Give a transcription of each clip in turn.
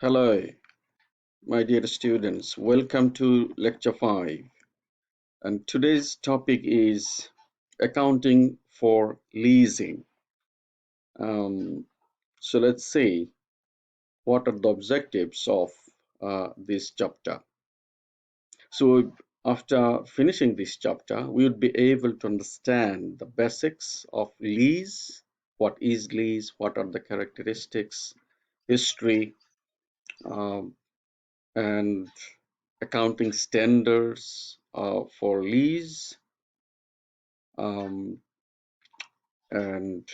Hello, my dear students. Welcome to Lecture 5. And today's topic is accounting for leasing. Um, so let's see what are the objectives of this chapter. So after finishing this chapter, we would be able to understand the basics of lease, what is lease, what are the characteristics, history, um, and accounting standards for lease, um, and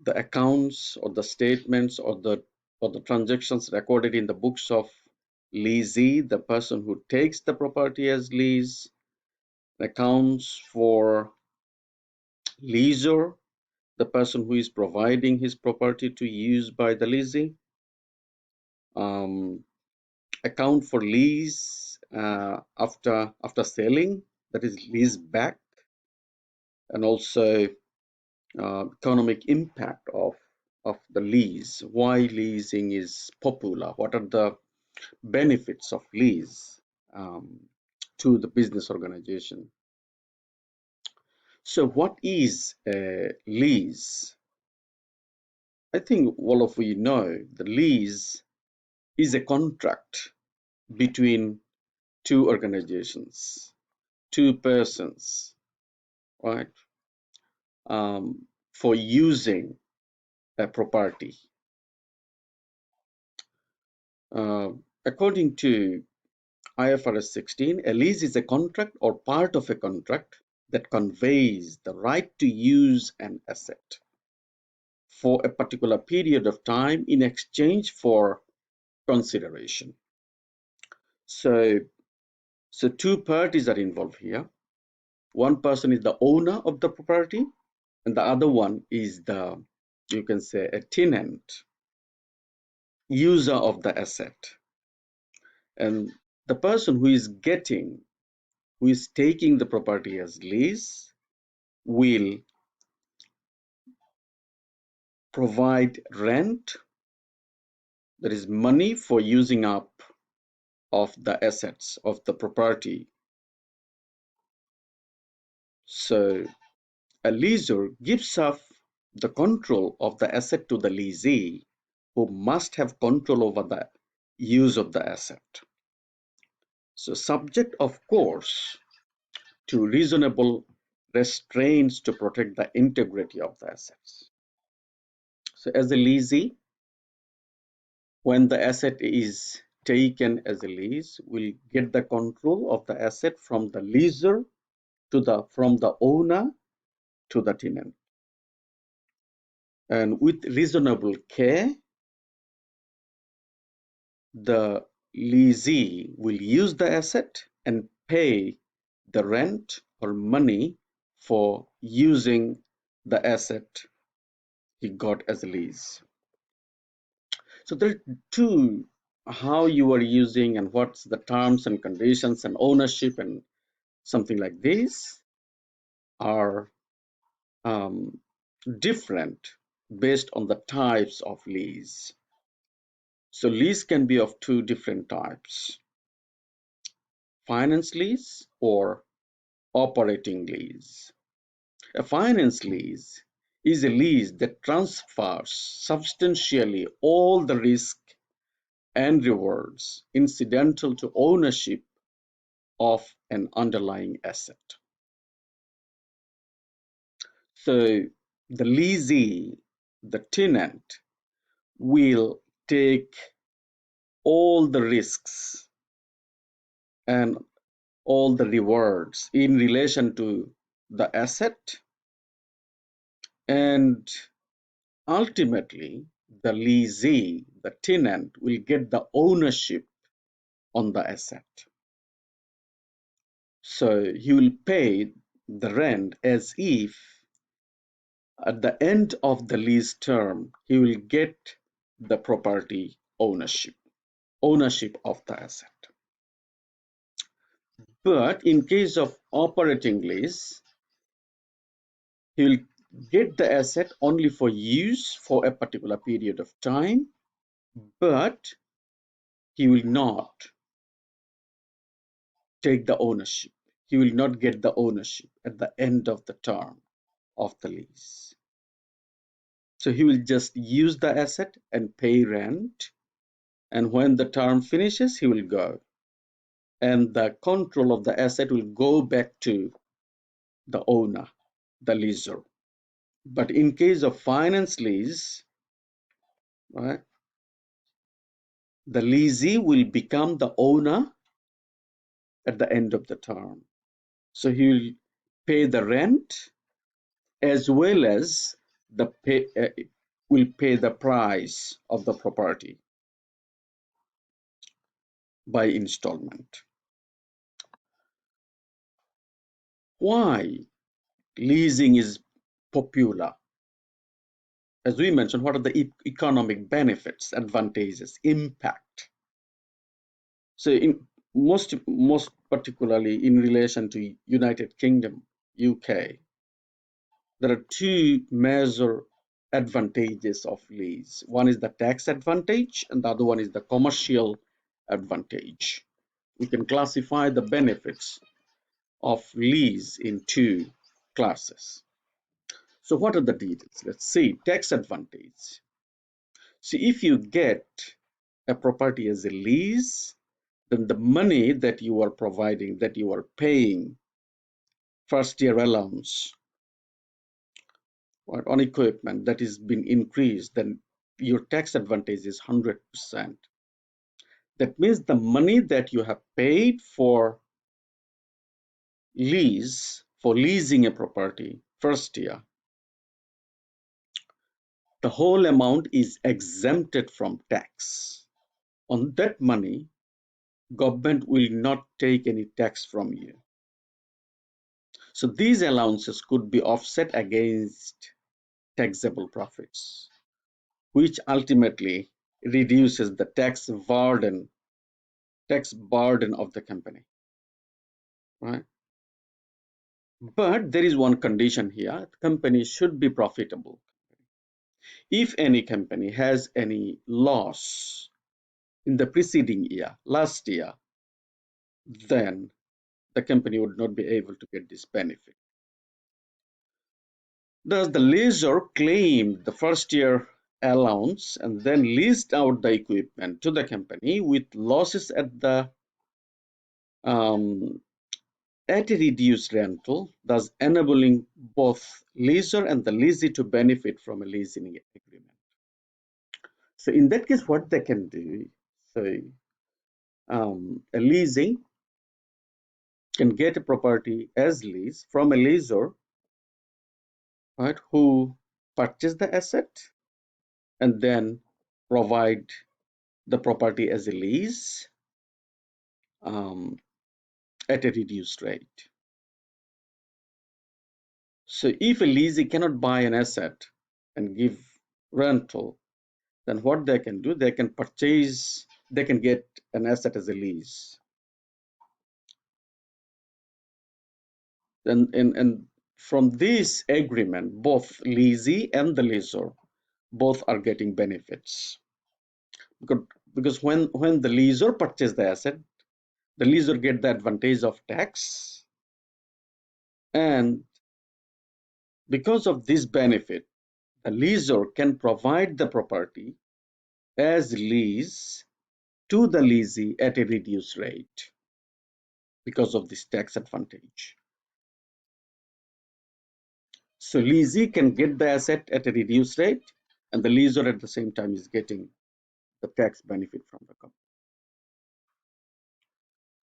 the accounts or the statements or the transactions recorded in the books of leasee, the person who takes the property as lease, accounts for leaser, the person who is providing his property to use by the leasing, um, account for lease after selling, that is lease back, and also economic impact of the lease, why leasing is popular, what are the benefits of lease um, to the business organization. So what is a lease? I think all of you know the lease is a contract between two organizations, two persons, right, for using a property. Uh, According to IFRS 16, a lease is a contract or part of a contract that conveys the right to use an asset for a particular period of time in exchange for consideration. So, so two parties are involved here. One person is the owner of the property, and the other one is you can say, a tenant, user of the asset. And the person who is taking the property as lease will provide rent, that is money for using up of the assets of the property. So a leaser gives up the control of the asset to the leasee, who must have control over the use of the asset. So subject, of course, to reasonable restraints to protect the integrity of the assets. So as a leasee, when the asset is taken as a lease, will get the control of the asset from the leaser from the owner to the tenant. And with reasonable care, the leasee will use the asset and pay the rent or money for using the asset he got as a lease. So there are two, how you are using and what's the terms and conditions and ownership and something like this are different based on the types of lease. So lease can be of two different types: finance lease or operating lease. A finance lease is a lease that transfers substantially all the risk and rewards incidental to ownership of an underlying asset. So the leasee, the tenant, will take all the risks and all the rewards in relation to the asset, and ultimately the leasee, the tenant, will get the ownership on the asset. So he will pay the rent as if at the end of the lease term he will get the property ownership of the asset. But in case of operating lease, he will get the asset only for use for a particular period of time, but he will not take the ownership. He will not get the ownership at the end of the term of the lease. So he will just use the asset and pay rent. And when the term finishes, he will go. And the control of the asset will go back to the owner, the leaser. But in case of finance lease, right, the leasee will become the owner at the end of the term. So he will pay the rent as well as will pay the price of the property by installment. Why leasing is popular? As we mentioned, what are the economic benefits, advantages, impact? So in most particularly in relation to United Kingdom, UK, there are two major advantages of lease. One is the tax advantage and the other one is the commercial advantage. We can classify the benefits of lease in two classes. So what are the details? Let's see, tax advantage. See, if you get a property as a lease, then the money that you are providing, that you are paying first year allowance or on equipment that is been increased, then your tax advantage is 100%. That means the money that you have paid for lease, for leasing a property first year, the whole amount is exempted from tax. On that money, government will not take any tax from you. So these allowances could be offset against taxable profits, which ultimately reduces the tax burden of the company, right? But there is one condition here: the company should be profitable. If any company has any loss in the preceding year, last year, then the company would not be able to get this benefit. Thus, the lessor claimed the first year allowance and then leased out the equipment to the company with losses um, at a reduced rental, thus enabling both lessor and the lessee to benefit from a leasing agreement. So in that case, what they can do, so a leasing can get a property as lease from a lessor, right, who purchase the asset and then provide the property as a lease um, at a reduced rate. So if a leasee cannot buy an asset and give rental, then what they can do, they can get an asset as a lease. And from this agreement, both leasee and the lessor both are getting benefits. Because, because when the lessor purchase the asset, the lessor get the advantage of tax, and because of this benefit, the lessor can provide the property as lease to the lessee at a reduced rate because of this tax advantage. So lessee can get the asset at a reduced rate, and the lessor at the same time is getting the tax benefit from the company.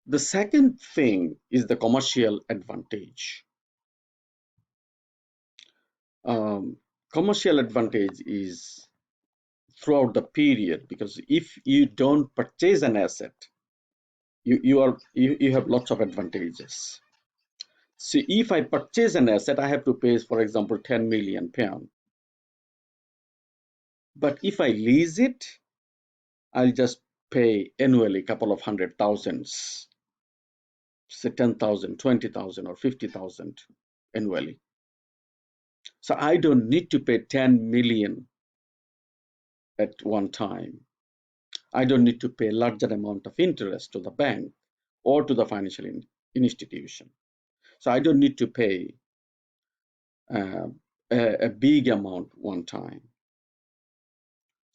The second thing is the commercial advantage. Um, Commercial advantage is throughout the period, because if you don't purchase an asset, you have lots of advantages. So if I purchase an asset, I have to pay, for example, 10 million pound. But if I lease it, I'll just pay annually a couple of hundred thousands, say 10,000, 20,000, or 50,000 annually. So I don't need to pay 10 million at one time. I don't need to pay a larger amount of interest to the bank or to the financial institution. So I don't need to pay uh, a big amount one time.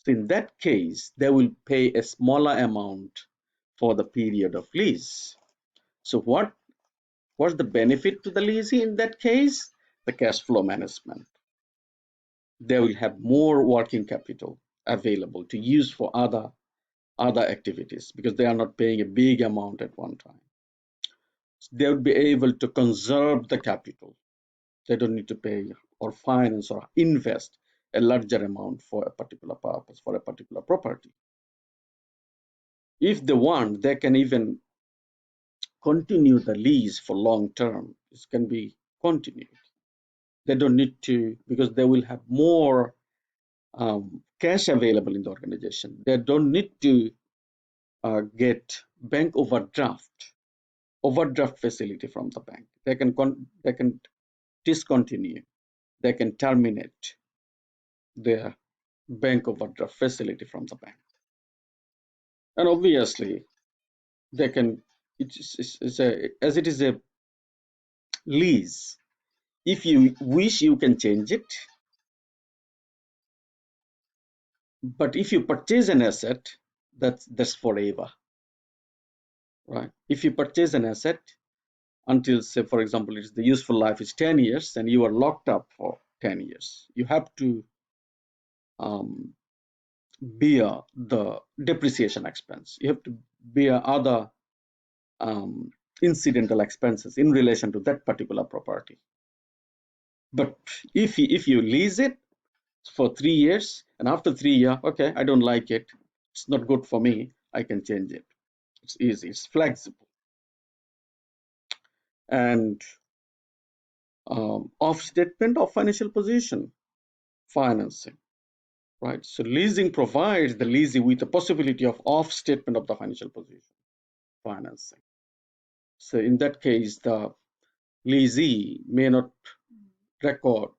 So in that case, they will pay a smaller amount for the period of lease. So what's the benefit to the leasing in that case? The cash flow management. They will have more working capital available to use for other activities because they are not paying a big amount at one time. They would be able to conserve the capital. They don't need to pay or finance or invest a larger amount for a particular purpose, for a particular property. If they want, they can even continue the lease for long term. This can be continued. They don't need to, because they will have more cash available in the organization. They don't need to get bank overdraft facility from the bank. They can discontinue. They can terminate their bank overdraft facility from the bank. And obviously, they can. It's a, as it is a lease. If you wish, you can change it. But if you purchase an asset, that's forever, right? If you purchase an asset until, say, for example, it's the useful life is 10 years and you are locked up for 10 years, you have to um, bear the depreciation expense. You have to bear other um, incidental expenses in relation to that particular property. But if you lease it for 3 years and after 3 years, okay, I don't like it, it's not good for me, I can change it. It's easy, it's flexible. And off statement of financial position financing, right? So leasing provides the leasing with the possibility of off statement of the financial position financing. So in that case, the leasee may not record,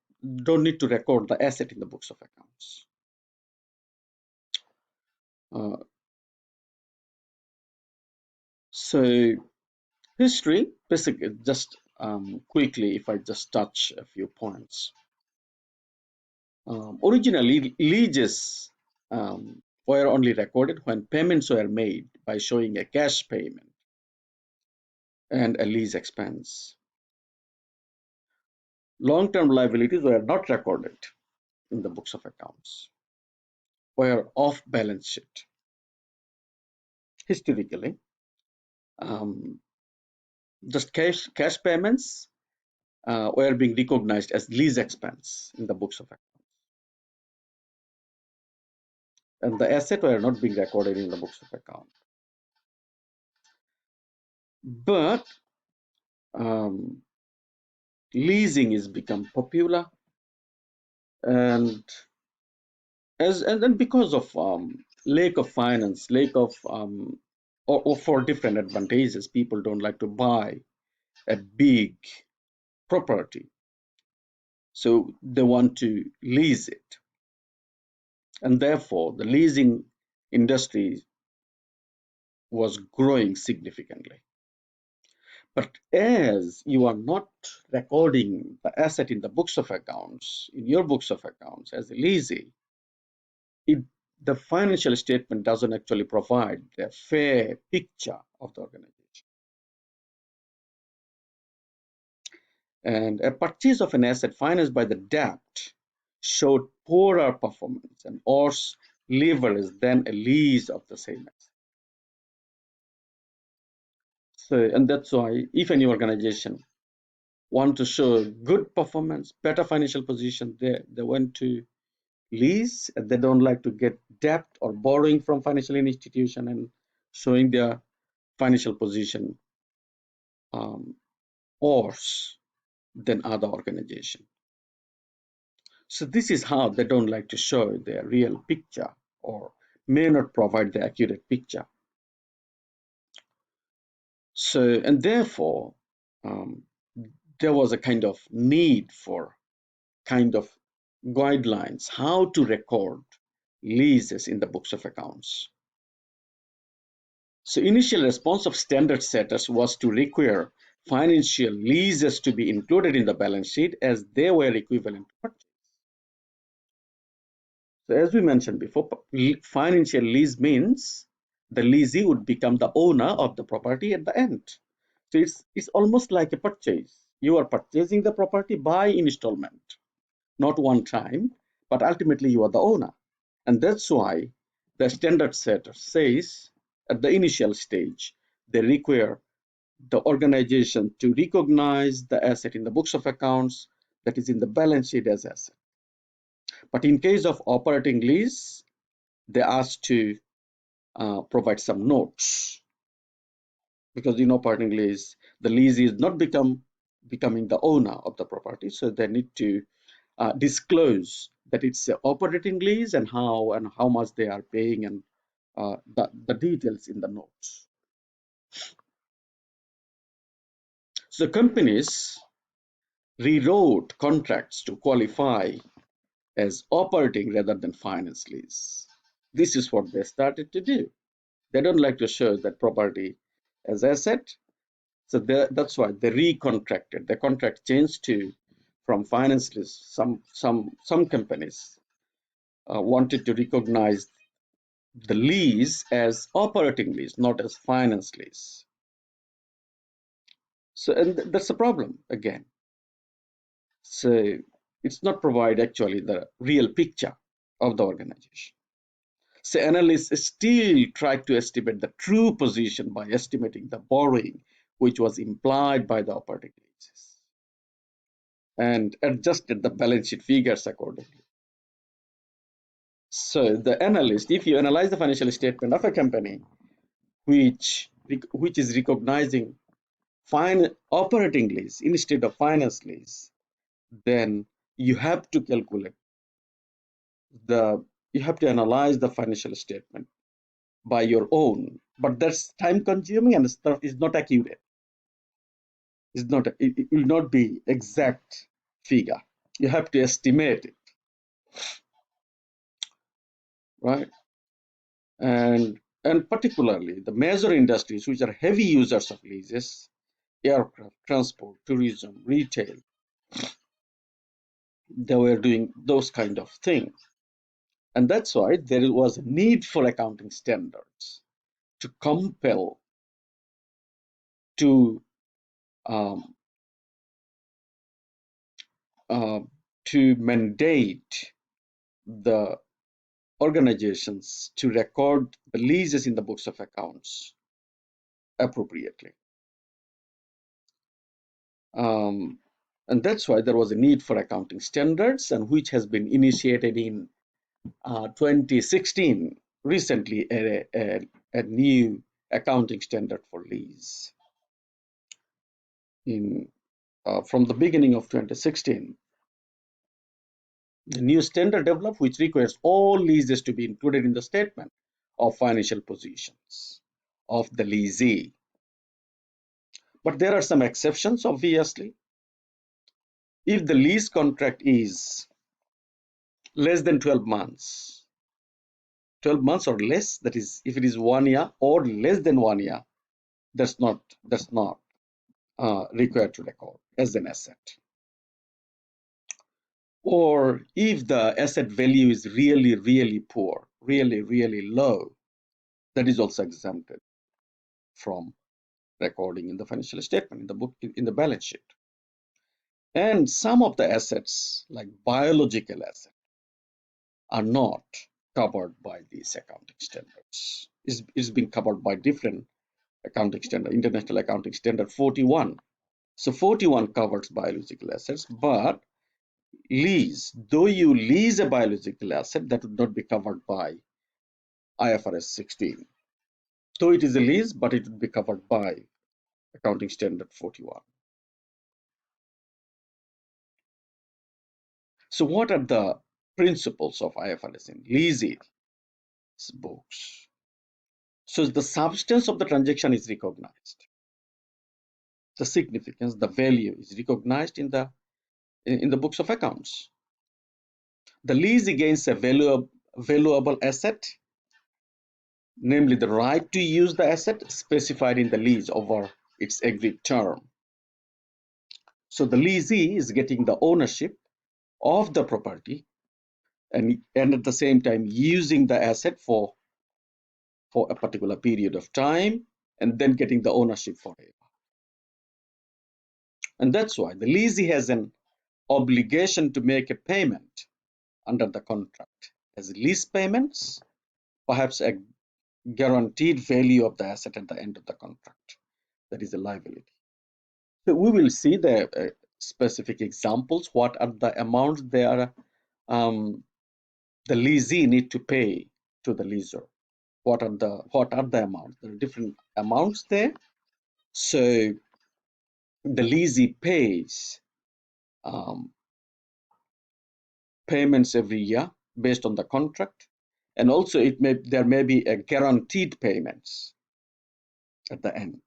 don't need to record the asset in the books of accounts. Uh, so history, basically, just quickly, if I just touch a few points. Originally, leases were only recorded when payments were made by showing a cash payment and a lease expense. Long-term liabilities were not recorded in the books of accounts, were off balance sheet. Historically, um, just cash payments were being recognized as lease expense in the books of accounts, and the asset were not being recorded in the books of account. But um, leasing has become popular, and and then because of lack of finance, lack of or for different advantages, people don't like to buy a big property, so they want to lease it, and therefore the leasing industry was growing significantly. But as you are not recording the asset in the books of accounts, in your books of accounts as a leasing, it, the financial statement doesn't actually provide a fair picture of the organization. And a purchase of an asset financed by the debt showed poorer performance and worse leverage than a lease of the same asset. So, and that's why if any organization want to show good performance, better financial position, they want to lease. They don't like to get debt or borrowing from financial institution and showing their financial position worse than other organization. So this is how they don't like to show their real picture or may not provide the accurate picture. So, and therefore, um, there was a kind of need for kind of guidelines how to record leases in the books of accounts. So initial response of standard setters was to require financial leases to be included in the balance sheet as they were equivalent to purchase. So as we mentioned before, financial lease means the leasee would become the owner of the property at the end. So it's almost like a purchase. You are purchasing the property by installment, not one time, but ultimately you are the owner. And that's why the standard setter says at the initial stage, they require the organization to recognize the asset in the books of accounts that is in the balance sheet as asset. But in case of operating lease, they ask to provide some notes because in operating lease, the lease is not becoming the owner of the property, so they need to disclose that it's an operating lease and how much they are paying and the details in the notes. So companies rewrote contracts to qualify as operating rather than finance lease. This is what they started to do. They don't like to show that property as asset, so that's why they recontracted. The contract changed to from finance lease. Some companies wanted to recognize the lease as operating lease, not as finance lease. So, and that's a problem again. So it's not provide actually the real picture of the organization. So analysts still try to estimate the true position by estimating the borrowing, which was implied by the operating leases, and adjusted the balance sheet figures accordingly. So the analyst, if you analyze the financial statement of a company which is recognizing operating lease instead of finance lease, then you have to calculate the you have to analyze the financial statement by your own, but that's time consuming and stuff is not accurate. It will not be exact figure. You have to estimate it, right? And particularly the major industries which are heavy users of leases, aircraft, transport, tourism, retail, they were doing those kind of things. And that's why there was a need for accounting standards to compel, to um, uh, to mandate the organizations to record the leases in the books of accounts appropriately. Um, and that's why there was a need for accounting standards, and which has been initiated in 2016, recently a new accounting standard for lease. From the beginning of 2016, the new standard developed which requires all leases to be included in the statement of financial positions of the leasee. But there are some exceptions, obviously. If the lease contract is less than 12 months, 12 months or less, that is, if it is 1 year or less than 1 year, that's not required to record as an asset. Or if the asset value is really, really poor, really, really low, that is also exempted from recording in the financial statement, in the book, in the balance sheet. And some of the assets, like biological assets, are not covered by these accounting standards. It's been covered by different accounting standard, International Accounting Standard 41. So 41 covers biological assets, but though you lease a biological asset, that would not be covered by IFRS 16. Though it is a lease, but it would be covered by Accounting Standard 41. So what are the principles of IFRS in leases books? So the substance of the transaction is recognized. The significance, the value is recognized in the books of accounts. The lease against a valuable asset namely the right to use the asset specified in the lease over its agreed term. So the leasee is getting the ownership of the property and at the same time using the asset for a particular period of time and then getting the ownership for it. And that's why the leasee has an obligation to make a payment under the contract as lease payments, perhaps a guaranteed value of the asset at the end of the contract. That is a liability. So we will see the specific examples. What are the amounts they are the leasee need to pay to the leaser? What are the amounts? There are different amounts there. So the leasee pays um, payments every year based on the contract, and also there may be a guaranteed payments at the end.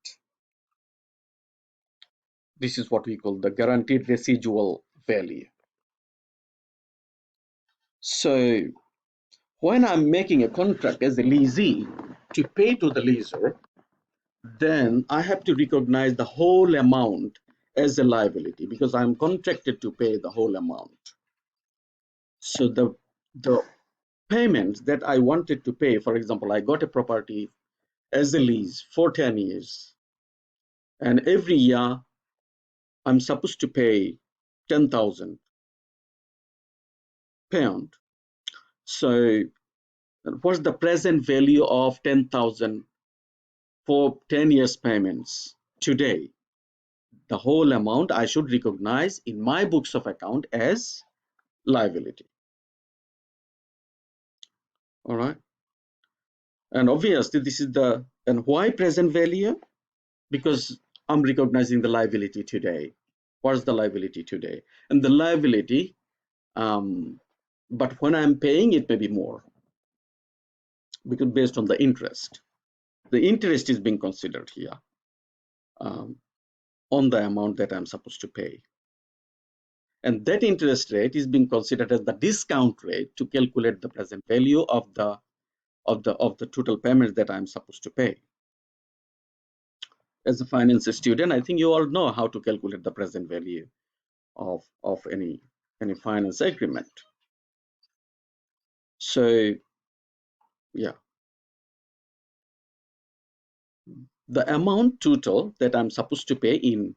This is what we call the guaranteed residual value. So when I'm making a contract as a leasee to pay to the leaser, then I have to recognize the whole amount as a liability because I'm contracted to pay the whole amount. So the payments that I wanted to pay, for example, I got a property as a lease for 10 years, and every year I'm supposed to pay 10,000 pound. So what's the present value of 10,000 for 10 years payments today? The whole amount I should recognize in my books of account as liability. All right. And obviously this is and why present value? Because I'm recognizing the liability today. What's the liability today? And the liability, but when I'm paying, it may be more because based on the interest. The interest is being considered here um, on the amount that I'm supposed to pay. And that interest rate is being considered as the discount rate to calculate the present value of the total payments that I'm supposed to pay. As a finance student, I think you all know how to calculate the present value of any finance agreement. So yeah, the amount total that I'm supposed to pay in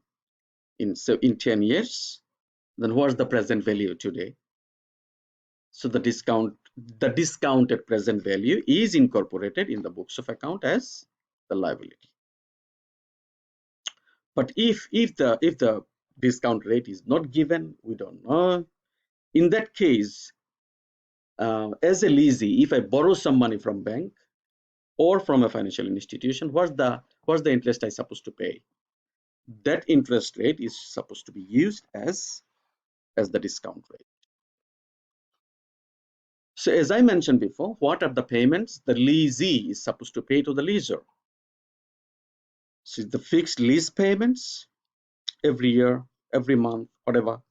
10 years, then what's the present value today? So the discounted present value is incorporated in the books of account as the liability. But if the discount rate is not given, we don't know. In that case, as a leasee, if I borrow some money from bank or from a financial institution, what's the interest I supposed to pay? That interest rate is supposed to be used as the discount rate. So as I mentioned before, what are the payments the leasee is supposed to pay to the leaser? So the fixed lease payments every year, every month, whatever.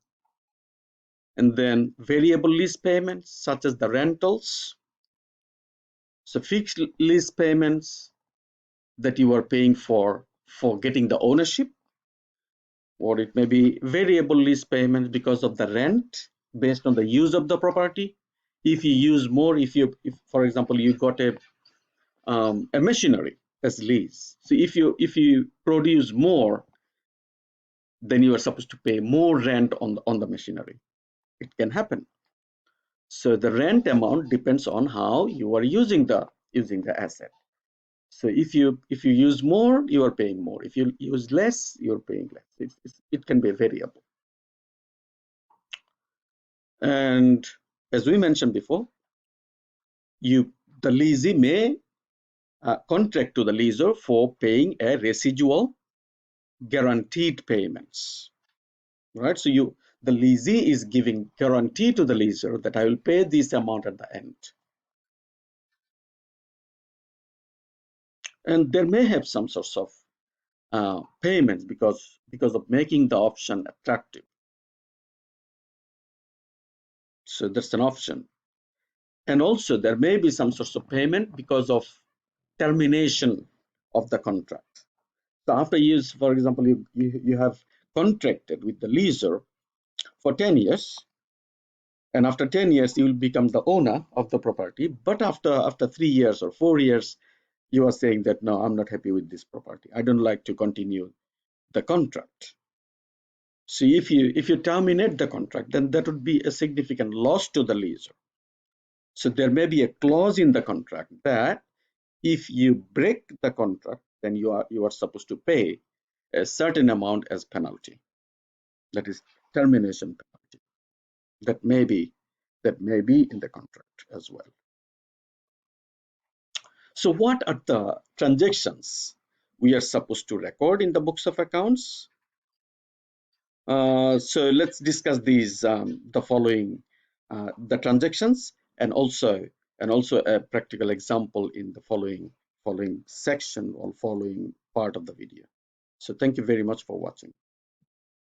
And then variable lease payments such as the rentals. So fixed lease payments that you are paying for getting the ownership, or it may be variable lease payments because of the rent based on the use of the property. If you use more, if for example you got a machinery as lease, so if you produce more, then you are supposed to pay more rent on the machinery. It can happen. So the rent amount depends on how you are using the asset. So if you use more, you are paying more. If you use less, you're paying less. It can be variable. And as we mentioned before, the leasee may contract to the leaser for paying a residual guaranteed payments, right? So the leasee is giving guarantee to the leaser that I will pay this amount at the end. And there may have some sorts of payments because of making the option attractive. So that's an option. And also there may be some sorts of payment because of termination of the contract. So after years, for example, you have contracted with the leaser for 10 years, and after 10 years, you will become the owner of the property. But after 3 years or 4 years, you are saying that, no, I'm not happy with this property. I don't like to continue the contract. So if you terminate the contract, then that would be a significant loss to the leaser. So there may be a clause in the contract that if you break the contract, then you are supposed to pay a certain amount as penalty. That is termination penalty. That may be in the contract as well. So what are the transactions we are supposed to record in the books of accounts? So let's discuss these the following the transactions, and also a practical example in the following section or following part of the video. So thank you very much for watching.